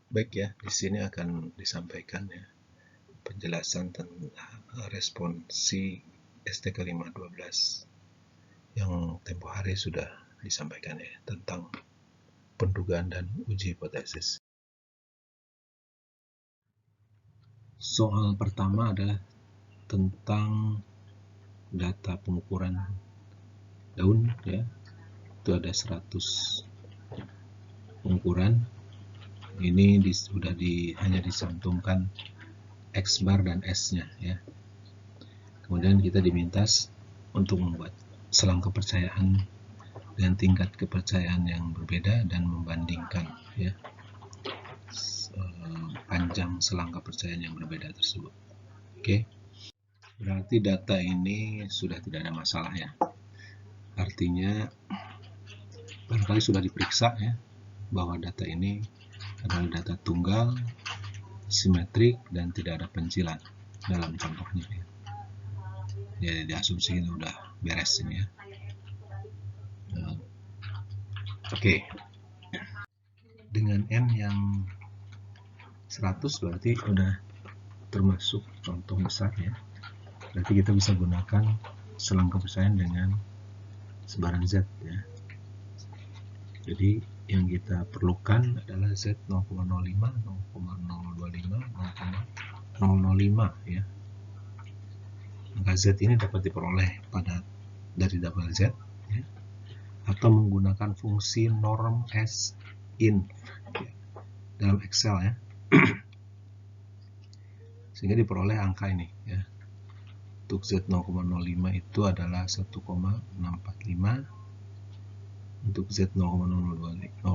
Baik ya, di sini akan disampaikan ya penjelasan tentang responsi STK 512 yang tempo hari sudah disampaikan ya tentang pendugaan dan uji hipotesis. Soal pertama adalah tentang data pengukuran daun ya. Itu ada 100 pengukuran. Ini hanya dicantumkan X bar dan S-nya ya. Kemudian kita diminta untuk membuat selang kepercayaan dengan tingkat kepercayaan yang berbeda dan membandingkan ya panjang selang kepercayaan yang berbeda tersebut. Oke. Berarti data ini sudah tidak ada masalah ya. Artinya barangkali sudah diperiksa ya bahwa data ini adalah data tunggal, simetrik dan tidak ada pencilan dalam contohnya ya. Jadi diasumsi ini udah beres ini ya. Oke. Dengan N yang 100 berarti udah termasuk contoh besar ya. Berarti kita bisa gunakan selang kepercayaan dengan sebaran Z ya. Jadi yang kita perlukan adalah Z 0,05, 0,025, 0,005 ya. Maka Z ini dapat diperoleh dari double Z ya, atau menggunakan fungsi norm S in ya, dalam Excel ya. Sehingga diperoleh angka ini ya. Untuk Z 0,05 itu adalah 1,645. Untuk Z 0,025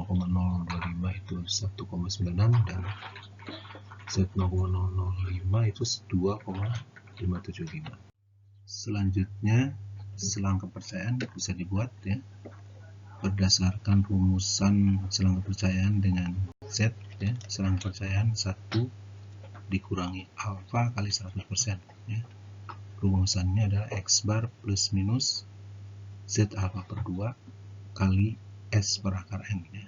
itu 1,96 dan Z 0,005 itu 2,575. Selanjutnya selang kepercayaan bisa dibuat ya berdasarkan rumusan selang kepercayaan dengan Z ya. Selang kepercayaan 1 dikurangi alfa kali 100% ya. Rumusannya adalah X bar plus minus Z alfa per 2 kali S per akar N ya.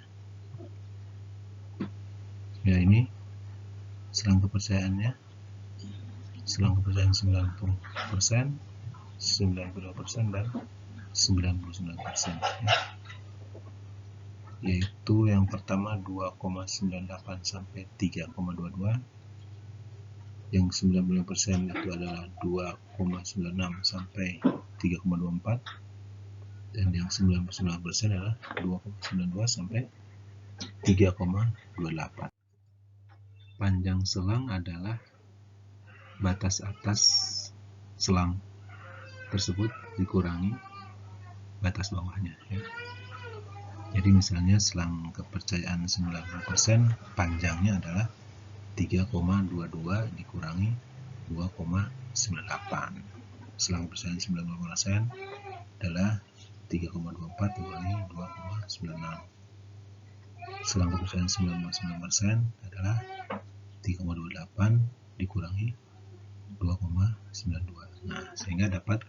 Ya ini selang kepercayaannya. Selang kepercayaan 90%, 92% dan 99% ya. Yaitu yang pertama 2,98 sampai 3,22. Yang 99% itu adalah 2,96 sampai 3,24. Dan yang 99% adalah 2,92 sampai 3,28. Panjang selang adalah batas atas selang tersebut dikurangi batas bawahnya ya. Jadi misalnya selang kepercayaan 90% panjangnya adalah 3,22 dikurangi 2,98. Selang kepercayaan 90% adalah 3,24 dikurangi 2,96. Selang kepercayaan 99% adalah 3,28 dikurangi 2,92. Nah, sehingga dapat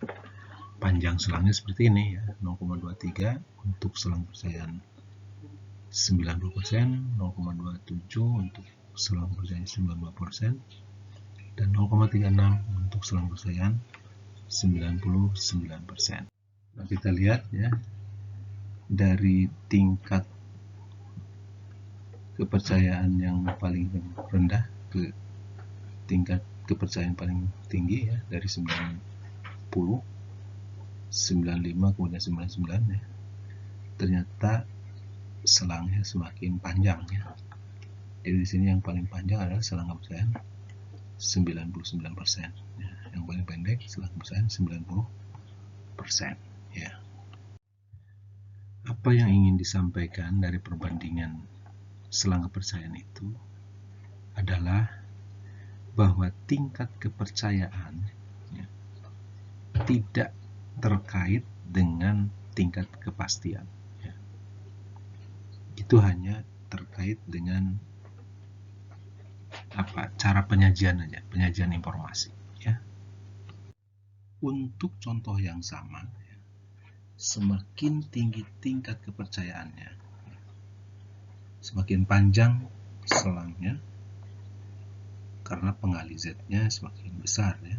panjang selangnya seperti ini ya, 0,23 untuk selang kepercayaan 90%, 0,27 untuk selang kepercayaan 92%, dan 0,36 untuk selang kepercayaan 99%. Nah, kita lihat ya, dari tingkat kepercayaan yang paling rendah ke tingkat kepercayaan paling tinggi ya, dari 90, 95 kemudian 99 ya. Ternyata selangnya semakin panjang ya. Jadi di sini yang paling panjang adalah selang kepercayaan 99% ya. Yang paling pendek selang kepercayaan 90% ya. Apa yang ingin disampaikan dari perbandingan selang kepercayaan itu adalah bahwa tingkat kepercayaan ya, tidak terkait dengan tingkat kepastian ya. Itu hanya terkait dengan cara penyajian aja, penyajian informasi ya. Untuk contoh yang sama ya, semakin tinggi tingkat kepercayaannya, semakin panjang selangnya, karena pengali Z-nya semakin besar ya.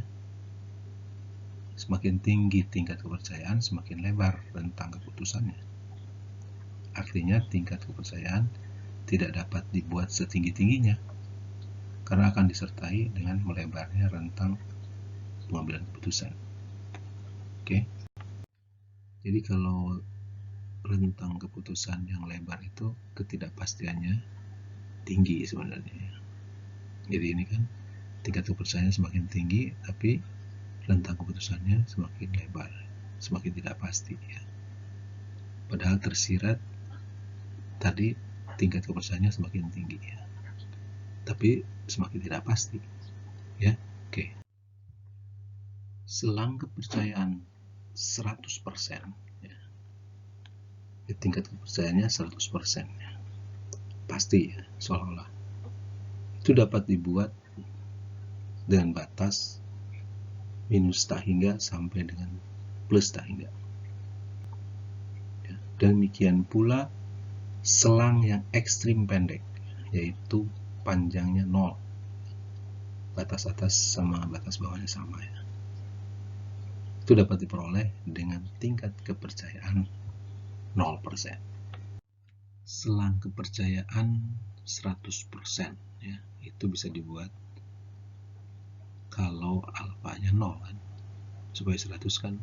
Semakin tinggi tingkat kepercayaan, semakin lebar rentang keputusannya. Artinya tingkat kepercayaan tidak dapat dibuat setinggi-tingginya, karena akan disertai dengan melebarnya rentang pengambilan keputusan. Oke. Jadi kalau rentang keputusan yang lebar itu ketidakpastiannya tinggi sebenarnya. Jadi ini kan tingkat kepercayaan semakin tinggi, tapi rentang keputusannya semakin lebar, semakin tidak pasti ya. Padahal tersirat tadi tingkat kepercayaannya semakin tinggi ya, tapi semakin tidak pasti ya. Oke. Selang kepercayaan 100% ya. Tingkat kepercayaannya 100% ya. Pasti ya, seolah-olah. Itu dapat dibuat dengan batas minus tak hingga sampai dengan plus tak hingga. Ya. Demikian pula selang yang ekstrim pendek, yaitu panjangnya 0. Batas atas sama batas bawahnya sama ya. Itu dapat diperoleh dengan tingkat kepercayaan 0%. Selang kepercayaan 100% ya, itu bisa dibuat kalau alfanya 0 kan. Supaya 100 kan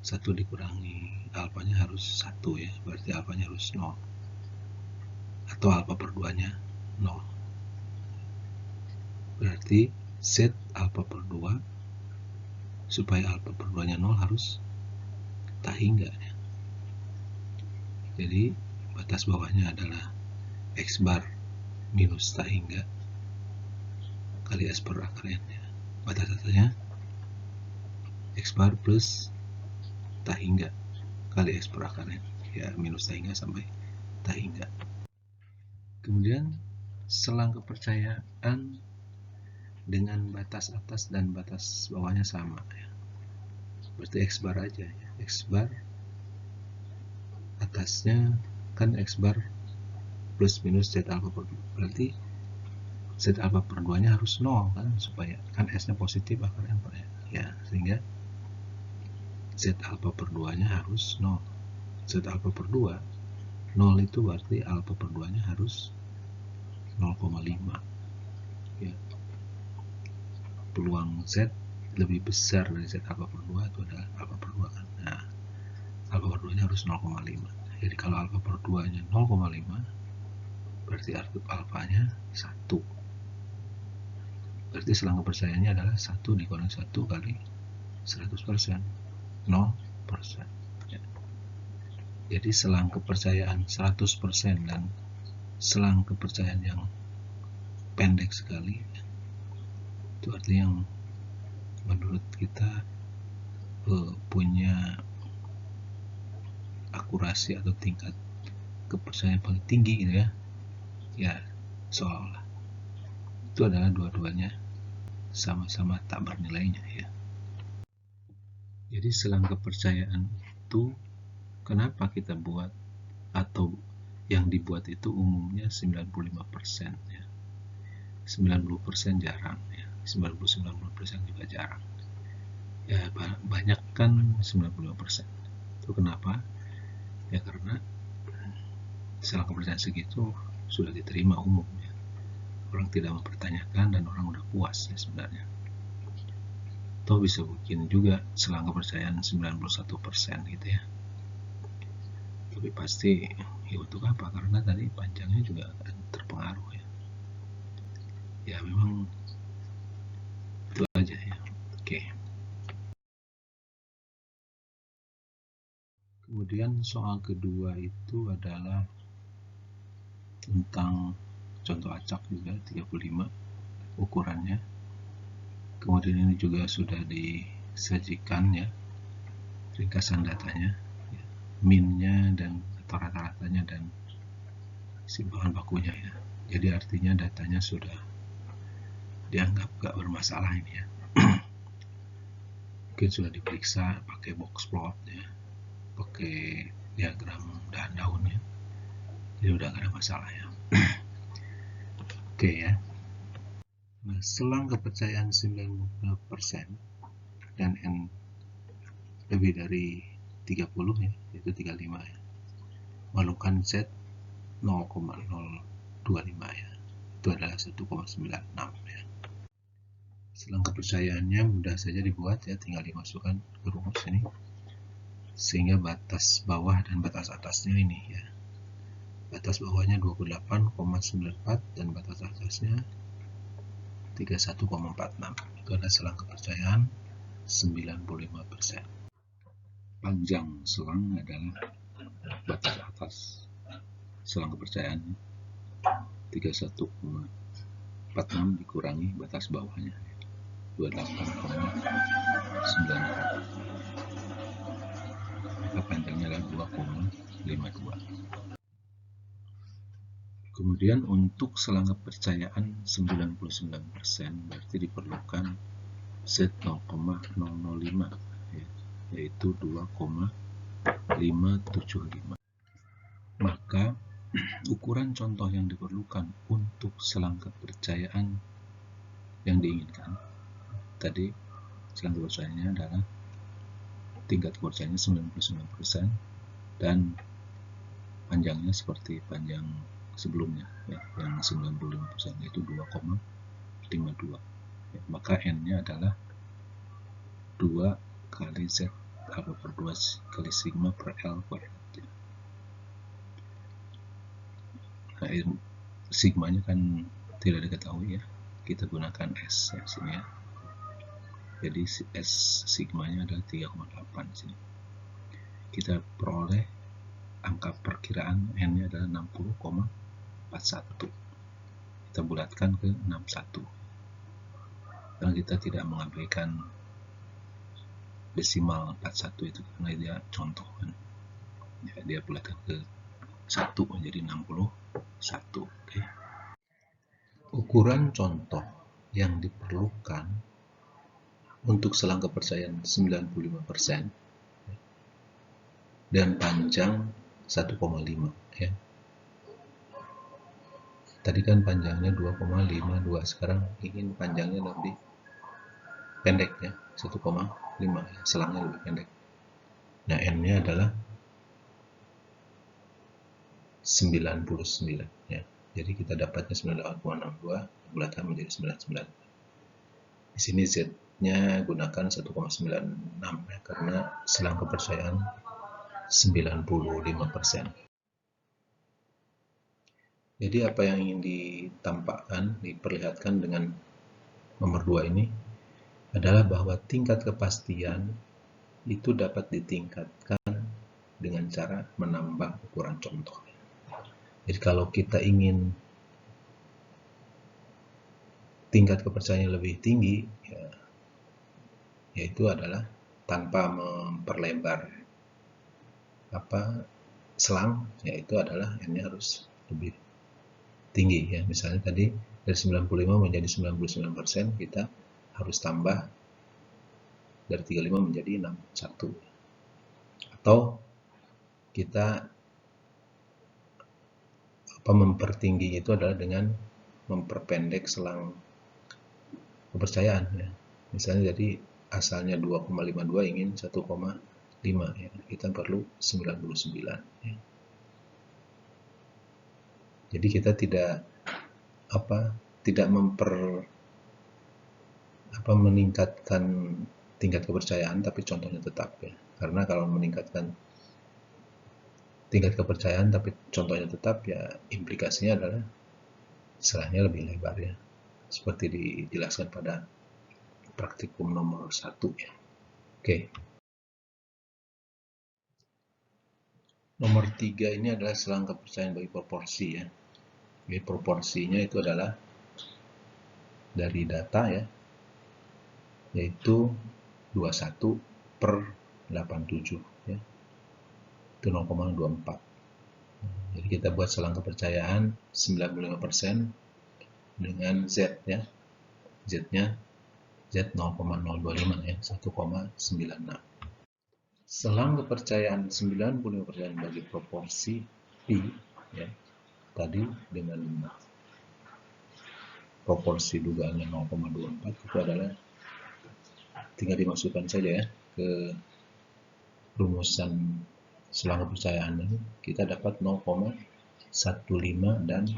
1 dikurangi alfanya harus 1 ya, berarti alfanya harus 0. Atau alfa per 2-nya 0. Berarti Z alfa per 2, supaya alfa per 2-nya 0 harus tak hingga ya. Jadi batas bawahnya adalah X bar minus tak hingga kali S per akar N ya. Batas atasnya X bar plus tak hingga kali X per akar N ya, minus tak hingga sampai tak hingga. Kemudian selang kepercayaan dengan batas atas dan batas bawahnya sama ya. Berarti X bar aja ya. X bar atasnya kan X bar plus minus Z alfa per 2, berarti Z alfa per 2 nya harus 0 kan, supaya kan S nya positif akar N per N ya, sehingga Z alfa per 2 nya harus 0. Z alfa per 2 0 itu berarti alfa per 2 nya harus 0,5 ya. Peluang Z lebih besar dari Z alfa per 2 itu adalah alfa per 2 kan. Nah, alfa per 2 nya harus 0,5. Jadi kalau alfa per 2 nya 0,5, berarti alfanya 1. Berarti selang kepercayaannya adalah 1 dikurangi 1 kali 100%, 0%. Ya. Jadi selang kepercayaan 100% dan selang kepercayaan yang pendek sekali, itu artinya yang menurut kita punya akurasi atau tingkat kepercayaan paling tinggi gitu ya. Ya, seolah-olah itu adalah dua-duanya sama-sama tak bernilainya ya. Jadi selang kepercayaan itu kenapa kita buat, atau yang dibuat itu umumnya 95% ya. 90% jarang ya. 90% juga jarang. Ya banyak kan 95%. Itu kenapa? Ya karena selang kepercayaan segitu sudah diterima umum ya. Orang tidak mempertanyakan dan orang udah puas ya sebenarnya. Atau bisa bikin juga selang kepercayaan 91% gitu ya. Tapi pasti ya untuk apa? Karena tadi panjangnya juga akan terpengaruh ya. Ya memang itu aja ya. Oke. Kemudian soal kedua itu adalah tentang contoh acak juga 35 ukurannya. Kemudian ini juga sudah disajikan ya ringkasan datanya ya, minnya dan atau rata-ratanya dan bahan bakunya ya. Jadi artinya datanya sudah dianggap gak bermasalah ini ya. Mungkin sudah diperiksa pakai box plot ya, pakai diagram dahan daunnya, jadi udah gak ada masalah ya. Oke ya. Nah, selang kepercayaan 90% dan N lebih dari 30 ya, yaitu 35 ya. Memerlukan Z 0,025 ya. Itu adalah 1,96 ya. Selang kepercayaannya mudah saja dibuat ya, tinggal dimasukkan ke rumus ini. Sehingga batas bawah dan batas atasnya ini ya. Batas bawahnya 28,94 dan batas atasnya 31,46. Itu adalah selang kepercayaan 95%. Panjang selang adalah batas atas selang kepercayaan 31,46 dikurangi batas bawahnya 28,94. Maka panjangnya adalah 2,52. Kemudian untuk selang kepercayaan 99% berarti diperlukan Z 0,005 ya, yaitu 2,575. Maka ukuran contoh yang diperlukan untuk selang kepercayaan yang diinginkan tadi, selang kepercayaannya adalah tingkat kepercayaannya 99% dan panjangnya seperti panjang sebelumnya ya, yang 95% yaitu 2,52 ya, maka N-nya adalah 2 kali Z alfa per 2 kali sigma per L kuadrat ya. Nah, sigmanya kan tidak diketahui ya, kita gunakan S ya sini ya. Jadi S sigmanya adalah 3,8 di sini. Kita peroleh angka perkiraan N-nya adalah 60,41. Kita bulatkan ke 61. Karena kita tidak mengabaikan desimal 41 itu karena dia contoh kan. Ya, dia bulatkan ke 1 menjadi 61. Oke. Ukuran contoh yang diperlukan untuk selang kepercayaan 95% dan panjang 1,5 ya. Tadi kan panjangnya 2,52, sekarang ingin panjangnya lebih pendek ya, 1,5 ya, selangnya lebih pendek. Nah, N-nya adalah 99 ya. Jadi kita dapatnya 98,62 bulatkan menjadi 99. Di sini Z-nya gunakan 1,96 ya, karena selang kepercayaan 95%. Jadi apa yang ingin ditampakkan, diperlihatkan dengan nomor 2 ini adalah bahwa tingkat kepastian itu dapat ditingkatkan dengan cara menambah ukuran contoh. Jadi kalau kita ingin tingkat kepercayaan lebih tinggi, ya, yaitu adalah tanpa memperlebar selang, yaitu adalah N-nya harus lebih tinggi ya. Misalnya tadi dari 95 menjadi 99%, kita harus tambah dari 35 menjadi 61. Atau kita mempertinggi itu adalah dengan memperpendek selang kepercayaan ya. Misalnya jadi asalnya 2,52 ingin 1,5 ya, kita perlu 99 ya. Jadi kita tidak meningkatkan tingkat kepercayaan, tapi contohnya tetap ya. Karena kalau meningkatkan tingkat kepercayaan tapi contohnya tetap ya, implikasinya adalah selangnya lebih lebar ya. Seperti dijelaskan pada praktikum nomor 1 ya. Oke. Nomor 3 ini adalah selang kepercayaan bagi proporsi ya. Jadi proporsinya itu adalah dari data ya, yaitu 21 per 87 ya. Itu 0,24. Jadi kita buat selang kepercayaan 95% dengan Z ya. Z-nya Z 0,025 ya, 1,96. Selang kepercayaan 95% bagi proporsi Pi ya, tadi dengan proporsi dugaannya 0,24 itu adalah, tinggal dimasukkan saja ya ke rumusan selang kepercayaan ini, kita dapat 0,15 dan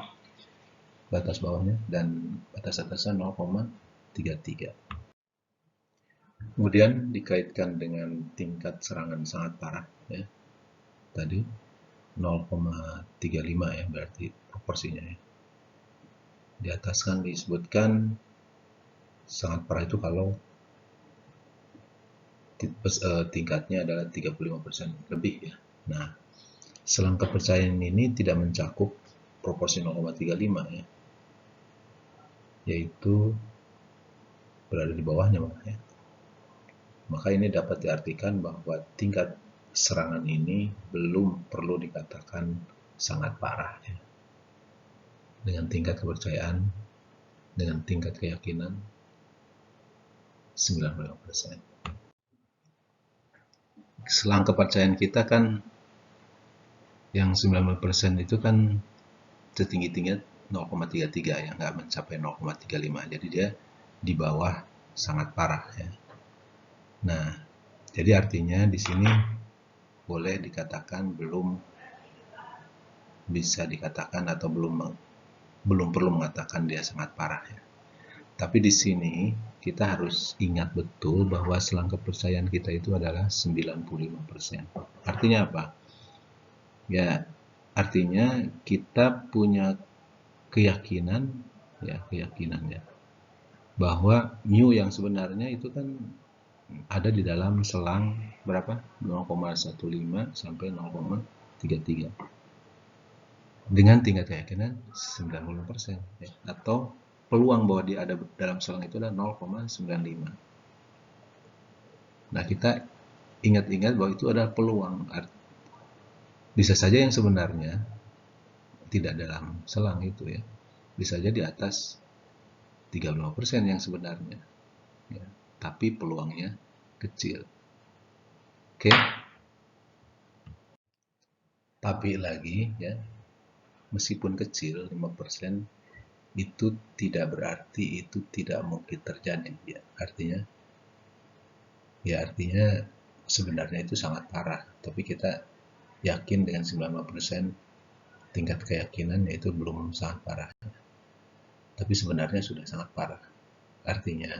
batas bawahnya, dan batas atasnya 0,33. Kemudian dikaitkan dengan tingkat serangan sangat parah ya, tadi 0,35 ya berarti proporsinya ya. Di atas kan disebutkan sangat parah itu kalau tingkatnya adalah 35% lebih ya. Nah, selang kepercayaan ini tidak mencakup proporsi 0,35 ya, yaitu berada di bawahnya ya. Maka ini dapat diartikan bahwa tingkat serangan ini belum perlu dikatakan sangat parah ya. Dengan tingkat kepercayaan, dengan tingkat keyakinan 95%. Selang kepercayaan kita kan yang 90% itu kan setinggi-tingginya 0,33 ya, nggak mencapai 0,35, jadi dia di bawah sangat parah ya. Nah, jadi artinya di sini boleh dikatakan belum bisa dikatakan atau belum perlu mengatakan dia sangat parah ya. Tapi di sini kita harus ingat betul bahwa selang kepercayaan kita itu adalah 95%. Artinya apa? Ya, artinya kita punya keyakinan ya, bahwa mu yang sebenarnya itu kan ada di dalam selang berapa? 0,15 sampai 0,33. Dengan tingkat keyakinan 90% ya, atau peluang bahwa dia ada dalam selang itu adalah 0,95. Nah, kita ingat-ingat bahwa itu adalah peluang. Bisa saja yang sebenarnya tidak dalam selang itu ya, bisa saja di atas 35% yang sebenarnya ya, tapi peluangnya kecil. Oke. Tapi lagi ya, meskipun kecil 5%, itu tidak berarti itu tidak mungkin terjadi ya. Artinya sebenarnya itu sangat parah, tapi kita yakin dengan 95% tingkat keyakinan yaitu belum sangat parah, tapi sebenarnya sudah sangat parah. Artinya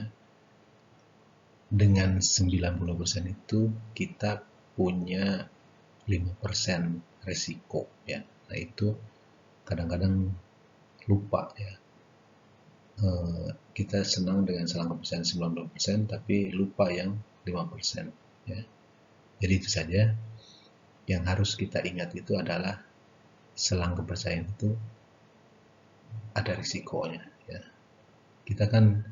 dengan 90% itu kita punya 5% resiko ya. Nah, itu kadang-kadang lupa ya. Kita senang dengan selang kepercayaan 90%, tapi lupa yang 5% ya. Jadi itu saja yang harus kita ingat, itu adalah selang kepercayaan itu ada risikonya ya. Kita kan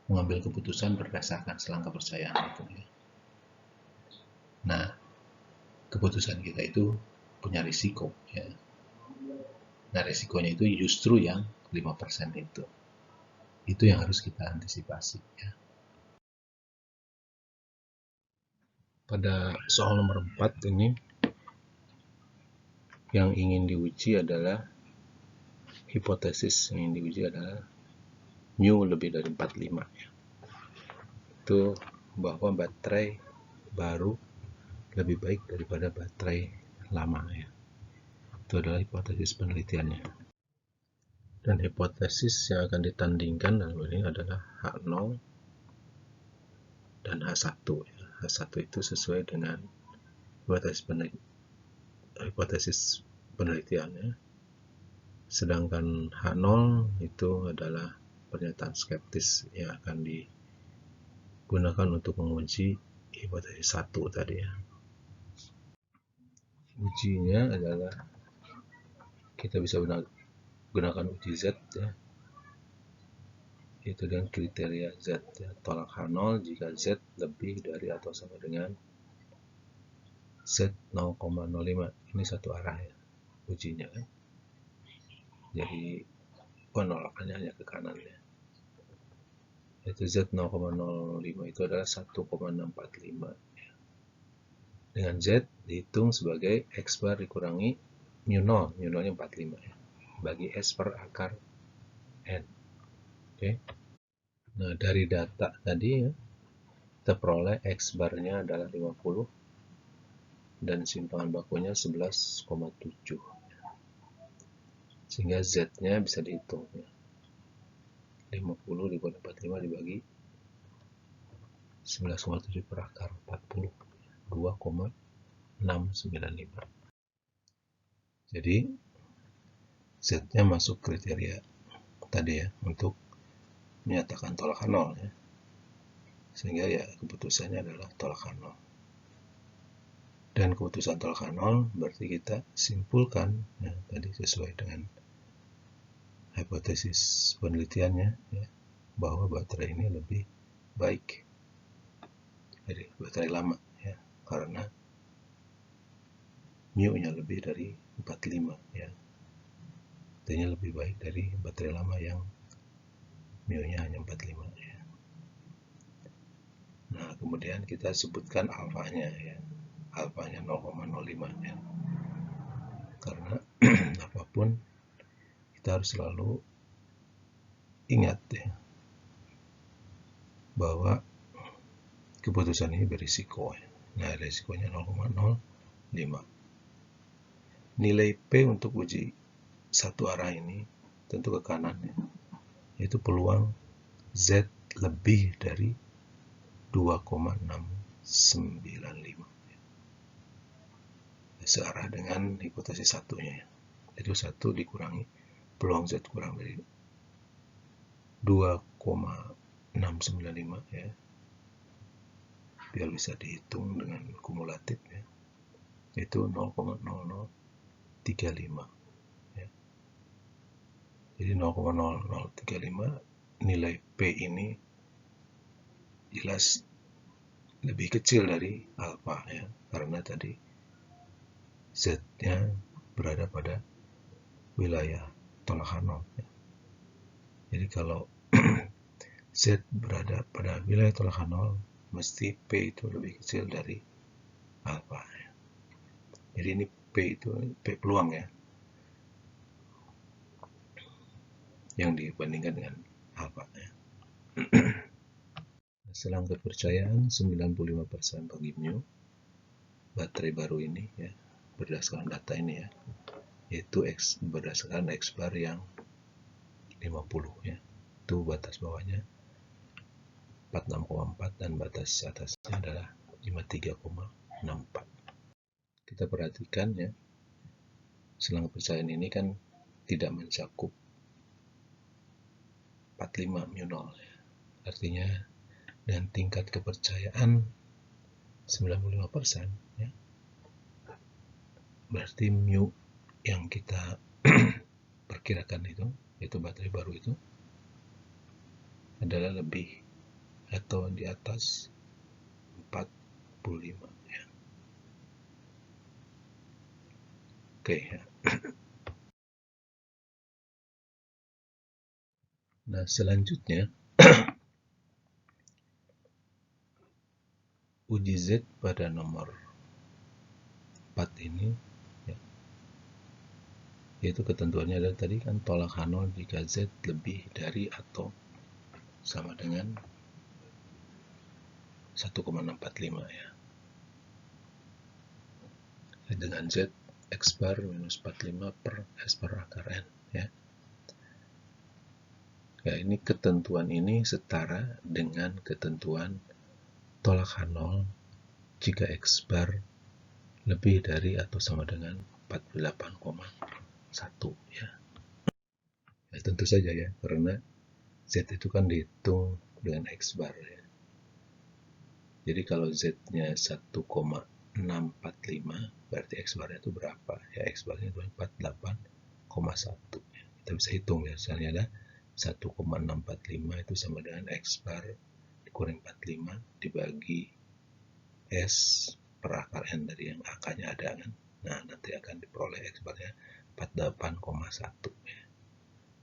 mengambil keputusan berdasarkan selang kepercayaan itu ya. Nah, keputusan kita itu punya risiko ya. Nah, risikonya itu justru yang 5% itu. Itu yang harus kita antisipasi ya. Pada soal nomor 4 ini yang ingin diuji adalah hipotesis yang ingin diuji adalah mu lebih dari 45 ya. Itu bahwa baterai baru lebih baik daripada baterai lama ya. Itu adalah hipotesis penelitiannya. Dan hipotesis yang akan ditandingkan dalam ini adalah H0 dan H1 ya. H1 itu sesuai dengan hipotesis penelitiannya. Sedangkan H0 itu adalah pernyataan skeptis yang akan digunakan untuk menguji hipotesis 1 tadi ya. Ujinya adalah kita bisa gunakan uji Z ya, itu dengan kriteria Z ya. Tolak H0 jika Z lebih dari atau sama dengan Z 0,05. Ini satu arah ya ujinya kan. Jadi penolakannya hanya ke kanan ya. Yaitu Z 0,05 itu adalah 1,645 ya. Dengan Z dihitung sebagai X bar dikurangi mu 0, mu 0 nya 45 ya, bagi S per akar N. Oke. Nah, dari data tadi ya, kita peroleh X barnya adalah 50 dan simpangan bakunya 11,7. Sehingga Z-nya bisa dihitung ya. 50 dikurangi 45 dibagi 11,7 per akar 40, 2,695. Jadi Z-nya masuk kriteria tadi ya untuk menyatakan tolakan nol ya. Sehingga ya keputusannya adalah tolakan nol. Dan keputusan tolakan nol berarti kita simpulkan ya, tadi sesuai dengan hipotesis penelitiannya ya, bahwa baterai ini lebih baik dari baterai lama ya, karena mu-nya lebih dari 45 ya. Artinya lebih baik dari baterai lama yang mu-nya hanya 45 ya. Nah, kemudian kita sebutkan alfanya ya. Alfanya 0,05 ya. Karena apapun kita harus selalu ingat ya bahwa keputusan ini berisiko ya. Nah, risikonya 0,05. Nilai P untuk uji satu arah ini tentu ke kanan ya. Yaitu peluang Z lebih dari 2,695 searah dengan hipotesis satunya ya. Itu 1 dikurangi peluang Z kurang dari 2,695 ya, biar bisa dihitung dengan kumulatif ya, itu 0,0035 ya. Jadi 0,0035 nilai P ini jelas lebih kecil dari alfa ya, karena tadi Z-nya berada pada wilayah tolakan nol ya. Jadi kalau Z berada pada wilayah tolakan nol, mesti P itu lebih kecil dari alfa ya. Jadi ini P itu P peluang ya, yang dibandingkan dengan alfa ya. Selang kepercayaan 95% bagi mu baterai baru ini ya, berdasarkan data ini ya, yaitu berdasarkan X bar yang 50 ya. Itu batas bawahnya 46,4 dan batas atasnya adalah 53,64. Kita perhatikan ya, selang kepercayaan ini kan tidak mencakup 45 mu nol ya. Artinya dan tingkat kepercayaan 95% ya. Berarti mu yang kita perkirakan itu, yaitu baterai baru itu adalah lebih atau di atas 45 ya. Oke ya. Nah, selanjutnya uji Z pada nomor 4 ini ya, yaitu ketentuannya adalah tadi kan tolakan nol jika Z lebih dari atau sama dengan 1,645 ya. Dengan Z X bar minus 45 per S per akar N ya. Ya, ini ketentuan ini setara dengan ketentuan tolakan nol jika X bar lebih dari atau sama dengan 48,1 ya. Ya, tentu saja ya, karena Z itu kan dihitung dengan X bar ya. Jadi kalau Z-nya 1,645 berarti X barnya itu berapa? Ya, X barnya itu 48,1 ya. Kita bisa hitung ya, misalnya ada 1,645 itu sama dengan X bar dikurangi 45 dibagi S per akar N dari yang angkanya ada kan. Nah, nanti akan diperoleh X barnya 48,1 ya.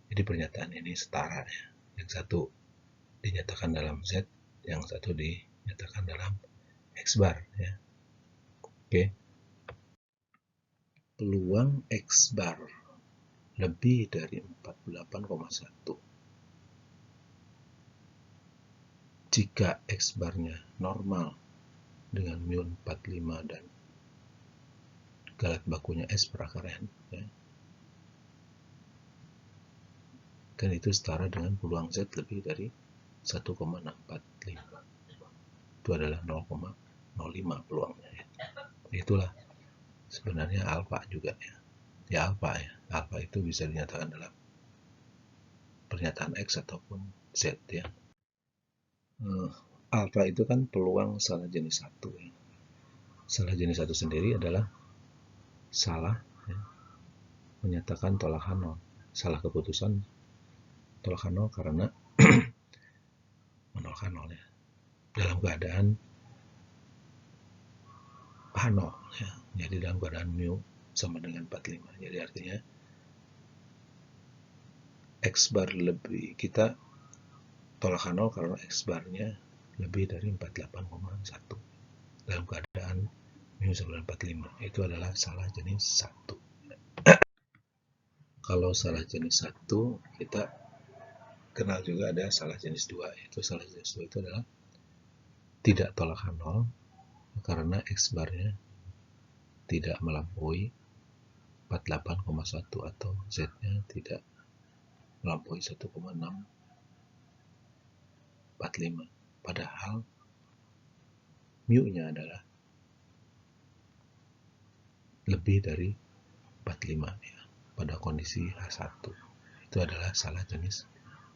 Jadi pernyataan ini setara ya. Yang satu dinyatakan dalam Z, yang satu dinyatakan dalam X bar ya. Oke. Peluang X bar lebih dari 48,1 jika X barnya normal dengan mu 45 dan galet bakunya S per akar N, ya, kan itu setara dengan peluang Z lebih dari 1,645. Itu adalah 0,05 peluangnya, ya. Itulah sebenarnya alfa juga, ya. Ya alfa, ya. Alfa itu bisa dinyatakan dalam pernyataan X ataupun Z, ya. Alfa itu kan peluang salah jenis satu, ya. Salah jenis satu sendiri adalah salah, ya, menyatakan tolak nol, salah keputusan tolak nol karena menolak nol, ya, dalam keadaan H0, ya. Jadi dalam keadaan mu sama dengan 45. Jadi artinya X bar lebih, kita tolak nol karena X barnya lebih dari 48,1 dalam keadaan mu sama dengan 45. Itu adalah salah jenis satu. Kalau salah jenis satu, kita kenal juga ada salah jenis dua. Itu salah jenis dua itu adalah tidak tolak nol karena X barnya tidak melampaui 48,1 atau Z-nya tidak melampaui 1,645. Padahal mu-nya adalah lebih dari 45, ya, pada kondisi H1. Itu adalah salah jenis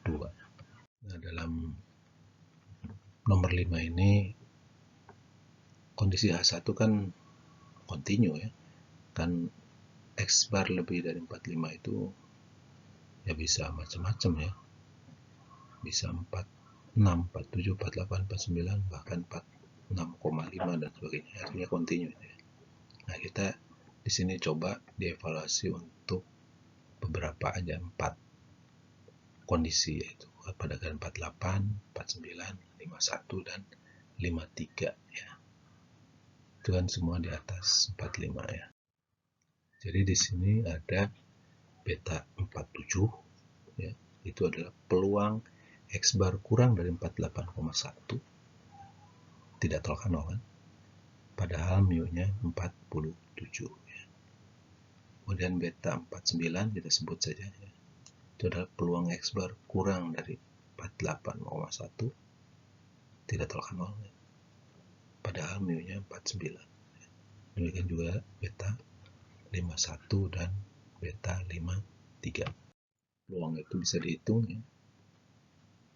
2. Nah, dalam nomor 5 ini kondisi H1 kan kontinu, ya. Kan X bar lebih dari 45 itu ya bisa macam-macam, ya. Bisa 46, 47, 48, 49, bahkan 46,5 dan sebagainya. Artinya kontinu, ya. Nah, kita di sini coba dievaluasi untuk beberapa aja 4 kondisi, yaitu pada keadaan 48, 49, 51 dan 53, ya. Itu kan semua di atas 45, ya. Jadi di sini ada beta 47, ya. Itu adalah peluang X bar kurang dari 48,1, tidak tolak nol, kan? Padahal mu-nya 47, ya. Kemudian beta 49 kita sebut saja, ya. Itu adalah peluang X bar kurang dari 48,1, tidak tolak nol, ya. Padahal mu-nya 49. Demikian juga beta 51 dan beta 53. Peluang itu bisa dihitung, ya.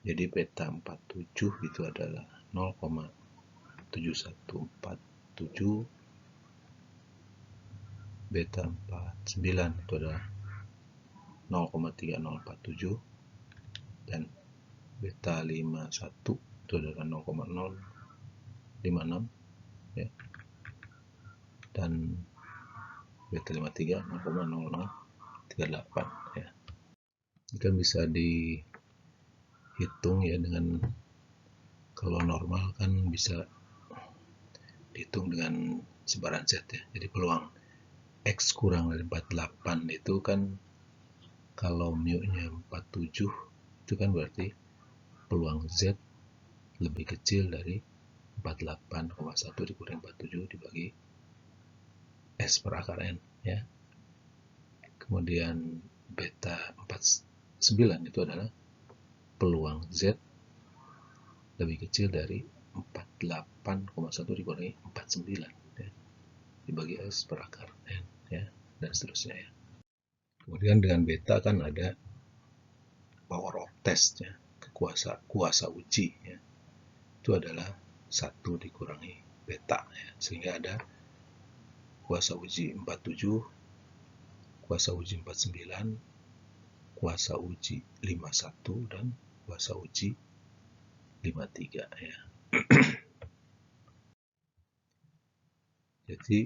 Jadi beta 47 itu adalah 0,7147, beta 49 itu adalah 0,3047, dan beta 51 itu adalah 0,056, ya. Dan beta 53 0,0038, ya. Ini kan bisa dihitung, ya, dengan kalau normal kan bisa dihitung dengan sebaran Z, ya. Jadi peluang X kurang dari 48 itu kan kalau mu-nya 47 itu kan berarti peluang Z lebih kecil dari 48,1 dikurangi 47 dibagi S per akar N, ya. Kemudian beta 49 itu adalah peluang Z lebih kecil dari 48,1 dikurangi 49, ya, dibagi S per akar N, ya, dan seterusnya, ya. Kemudian dengan beta kan ada power of test, ya, kuasa uji, ya. Itu adalah 1 dikurangi beta, ya, sehingga ada kuasa uji 47, kuasa uji 49, kuasa uji 51, dan kuasa uji 53, ya. Jadi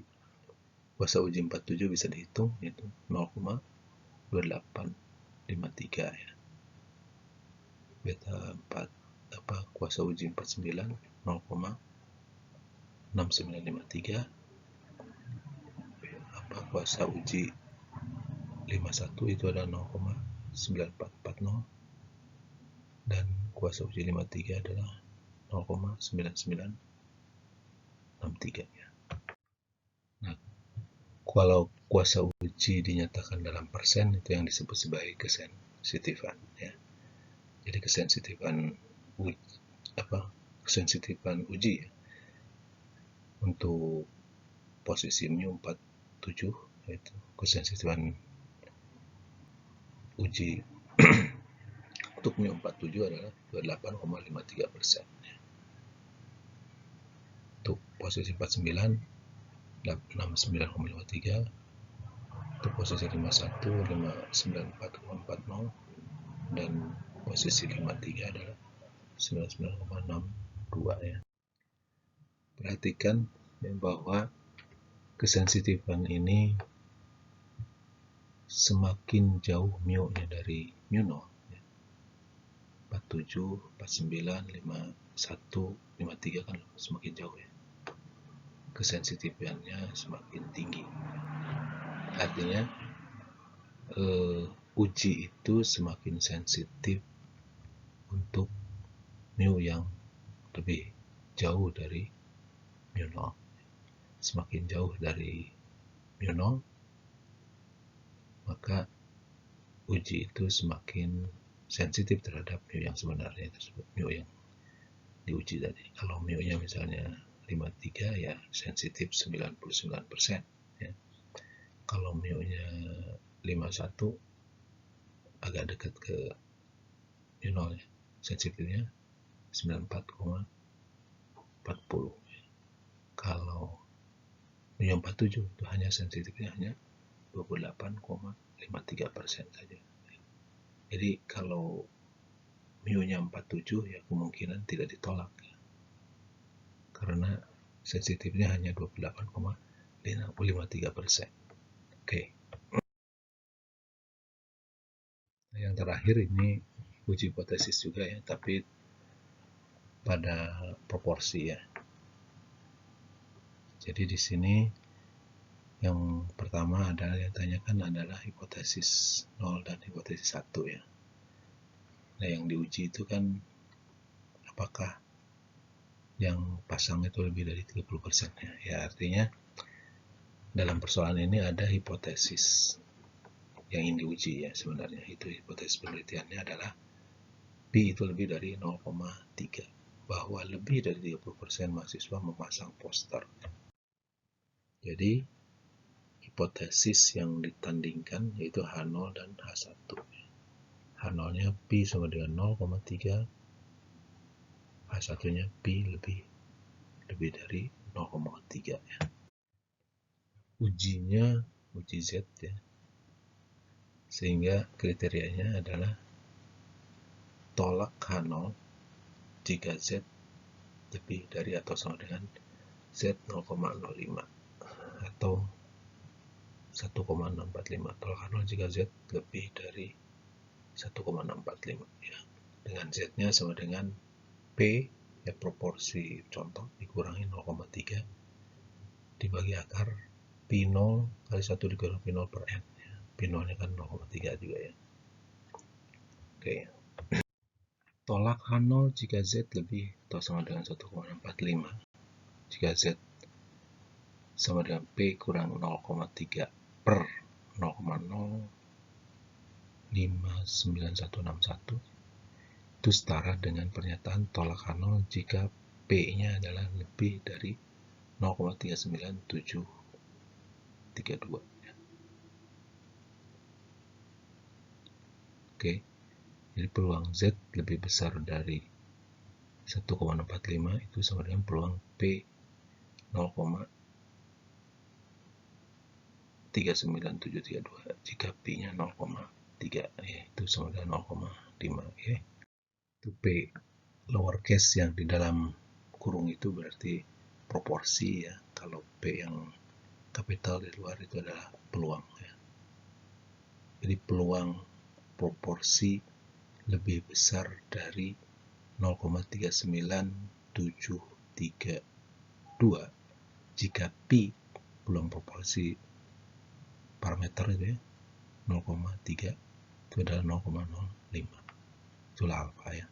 kuasa uji 47 bisa dihitung, yaitu 0,2853, ya. Beta 4 kuasa uji 49 0,6953, kuasa uji 51 itu adalah 0,9440, dan kuasa uji 53 adalah 0,9963 ya. Nah, kalau kuasa uji dinyatakan dalam persen, itu yang disebut sebagai kesensitifan ya. Jadi kesensitifan uji ya, untuk posisi mu 47, yaitu kesensitifan uji untuk mu 47 adalah 28,53%. Untuk posisi 49 69,53, untuk posisi 51 594,40, dan posisi 53 adalah 99,62 ya. Perhatikan ya, bahwa kesensitifan ini semakin jauh mu-nya dari mu 0 ya. 47, 49, 51, 53 kan semakin jauh ya. Kesensitifannya semakin tinggi. Artinya uji itu semakin sensitif untuk mu yang lebih jauh dari mu 0. Semakin jauh dari mu 0, maka uji itu semakin sensitif terhadap mu yang sebenarnya tersebut, mu yang diuji tadi. Kalau mu-nya misalnya 53 ya sensitif 99% ya. Kalau mu-nya 51 agak dekat ke mu 0 ya, sensitifnya 94,40 ya. Kalau mu 47 itu hanya sensitifnya hanya 28,53% saja. Jadi kalau mu-nya 47 ya kemungkinan tidak ditolak ya, karena sensitifnya hanya 28,53%. Oke. Nah, yang terakhir ini uji hipotesis juga ya, tapi pada proporsi ya. Jadi di sini yang pertama adalah yang tanyakan adalah hipotesis 0 dan hipotesis 1 ya. Nah, yang diuji itu kan apakah yang pasang itu lebih dari 30% ya. Ya, artinya dalam persoalan ini ada hipotesis yang ingin diuji ya sebenarnya. Itu hipotesis penelitiannya adalah P itu lebih dari 0,3, bahwa lebih dari 30% mahasiswa memasang poster. Jadi hipotesis yang ditandingkan yaitu H0 dan H1. H0-nya P sama dengan 0,3, H1-nya P lebih dari 0,3 ya. Ujinya uji Z ya. Sehingga kriterianya adalah tolak H0 jika Z lebih dari atau sama dengan Z 0,05 atau 1,645. Tolak H0 jika Z lebih dari 1,645 ya. Dengan Z-nya sama dengan P ya, proporsi contoh dikurangi 0,3 dibagi akar P0 kali 1 dikurangi P0 per N ya. P0 nya kan 0,3 juga ya. Oke. Tolak H0 jika Z lebih atau sama dengan 1,645. Jika Z sama dengan P kurang 0,3 per 0,059161, itu setara dengan pernyataan tolak H0 jika P-nya adalah lebih dari 0,39732. Oke, jadi peluang Z lebih besar dari 1,45 itu sama dengan peluang P 0,39732 jika P-nya 0,3 ya, itu sama dengan 0,5 ya. Itu P lowercase yang di dalam kurung itu berarti proporsi ya. Kalau P yang kapital di luar itu adalah peluang ya. Jadi peluang proporsi lebih besar dari 0,39732 jika P peluang proporsi parameter itu ya 0,3 itu adalah 0,05. Itulah alfa ya.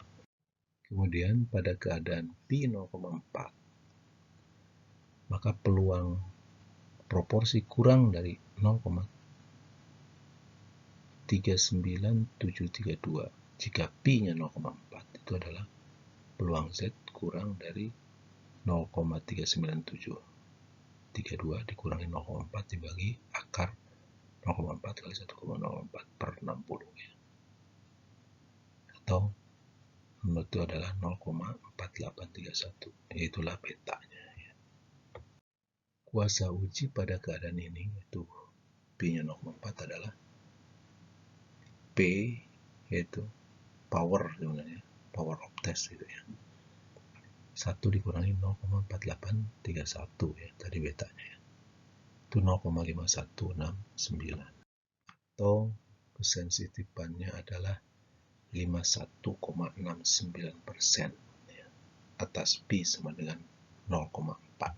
Kemudian pada keadaan P 0,4, maka peluang proporsi kurang dari 0,39732 jika P-nya 0,4 itu adalah peluang Z kurang dari 0,39732 dikurangi 0,4 dibagi akar 0,4 kali 1,04 per 60 ya. Atau itu adalah 0,4831, yaitulah betanya ya. Kuasa uji pada keadaan ini yaitu P-nya 0,4 adalah P, yaitu power sebenarnya, power of test gitu ya. 1 dikurangi 0,4831 ya, tadi betanya ya. Itu 0,5169. Atau kesensitifannya adalah 51,69% ya, atas P sama dengan 0,4.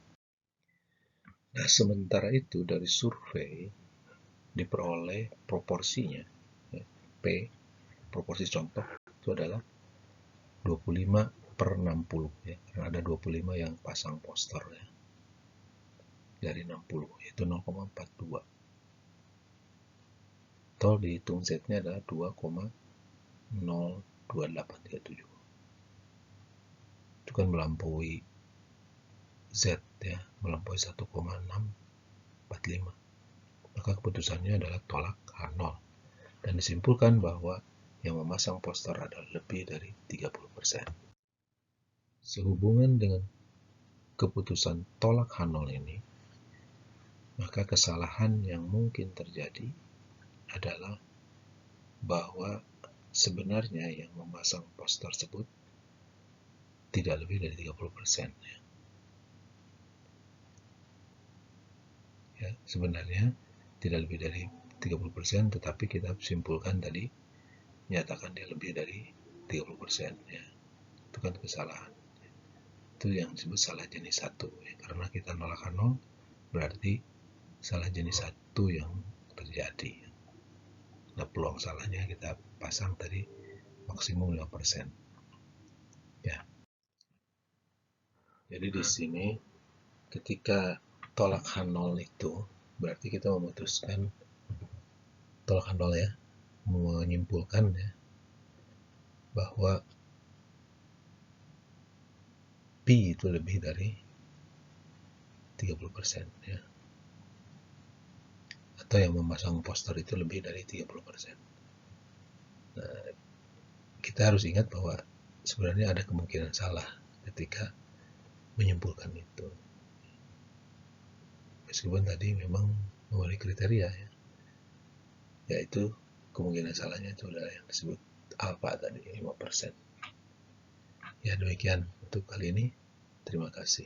Nah, sementara itu dari survei diperoleh proporsinya ya, P, proporsi contoh itu adalah 25/60 ya, karena ada 25 yang pasang poster ya, dari 60 yaitu 0,42. Atau dihitung Z-nya adalah 2,02837. Itu kan melampaui Z ya, melampaui 1,645. Maka keputusannya adalah tolak H0 dan disimpulkan bahwa yang memasang poster adalah lebih dari 30%. Sehubungan dengan keputusan tolak H0 ini, maka kesalahan yang mungkin terjadi adalah bahwa sebenarnya yang memasang poster tersebut tidak lebih dari 30%. Ya, sebenarnya tidak lebih dari 30%, tetapi kita simpulkan tadi nyatakan dia lebih dari 30% ya. Itu kan kesalahan. Itu yang disebut salah jenis 1 ya. Karena kita nolak 0 berarti salah jenis 1 yang terjadi. Nah, peluang salahnya kita pasang tadi maksimum 5%. Ya. Jadi di sini ketika tolak H0 itu berarti kita memutuskan tolak H0 ya, menyimpulkan ya bahwa P itu lebih dari 30% ya. Atau yang memasang poster itu lebih dari 30%. Nah, kita harus ingat bahwa sebenarnya ada kemungkinan salah ketika menyimpulkan itu. Meskipun tadi memang memenuhi kriteria ya, yaitu kemungkinan salahnya itu adalah yang disebut alpha tadi 5%. Ya, demikian untuk kali ini. Terima kasih.